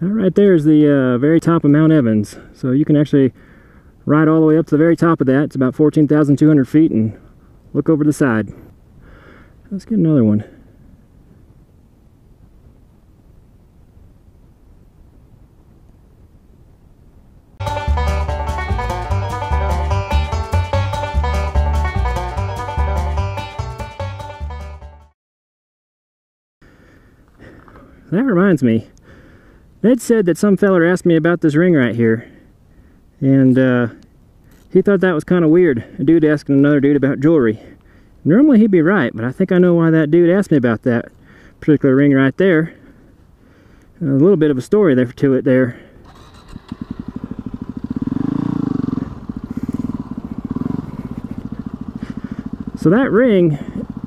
That right there is the very top of Mount Evans. So you can actually ride all the way up to the very top of that. It's about 14,200 feet, and look over the side. Let's get another one. That reminds me, Ned said that some feller asked me about this ring right here, and he thought that was kind of weird, a dude asking another dude about jewelry. Normally he'd be right, but I think I know why that dude asked me about that particular ring right there. A little bit of a story there to it there. So that ring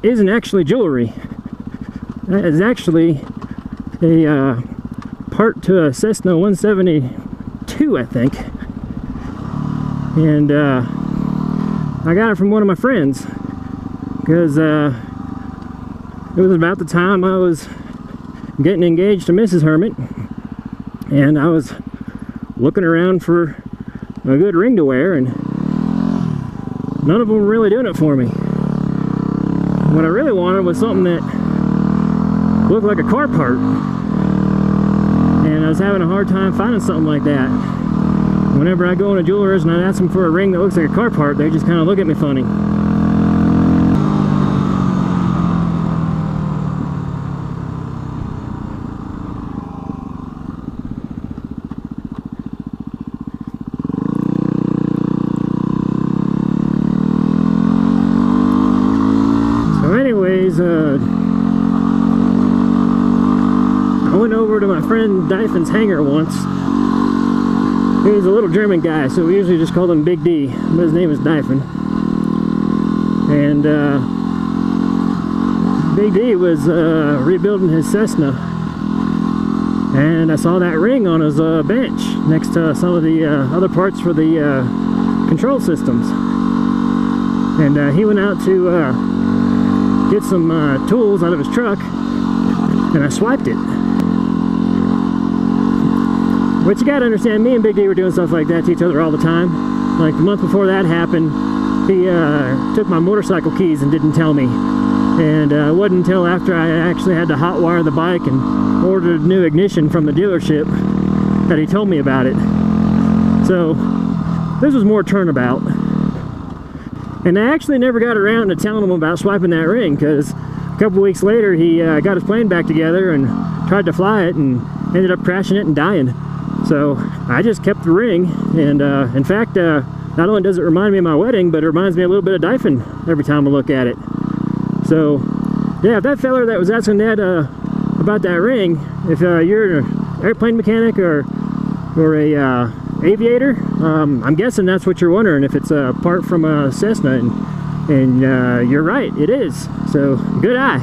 isn't actually jewelry. That is actually a part to a Cessna 172, I think. And I got it from one of my friends because it was about the time I was getting engaged to Mrs. Hermit, and I was looking around for a good ring to wear, and none of them were really doing it for me. What I really wanted was something that looked like a car part, and I was having a hard time finding something like that. Whenever I go into jewelers and I ask them for a ring that looks like a car part, they just kind of look at me funny. So anyways, I went over to my friend Dyfen's hangar once. He was a little German guy, so we usually just called him Big D, but his name is Dyfen. And Big D was rebuilding his Cessna, and I saw that ring on his bench next to some of the other parts for the control systems. And he went out to get some tools out of his truck, and I swiped it. But you gotta understand, me and Big D were doing stuff like that to each other all the time. Like the month before that happened, he took my motorcycle keys and didn't tell me. And it wasn't until after I actually had to hotwire the bike and ordered new ignition from the dealership that he told me about it. So this was more turnabout. And I actually never got around to telling him about swiping that ring, because a couple weeks later he got his plane back together and tried to fly it and ended up crashing it and dying. So I just kept the ring, and in fact, not only does it remind me of my wedding, but it reminds me a little bit of Dyfen every time I look at it. So yeah, if that feller that was asking Ned about that ring, if you're an airplane mechanic or a aviator, I'm guessing that's what you're wondering, if it's a part from a Cessna, and you're right, it is. So good eye.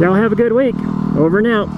Y'all have a good week. Over and out.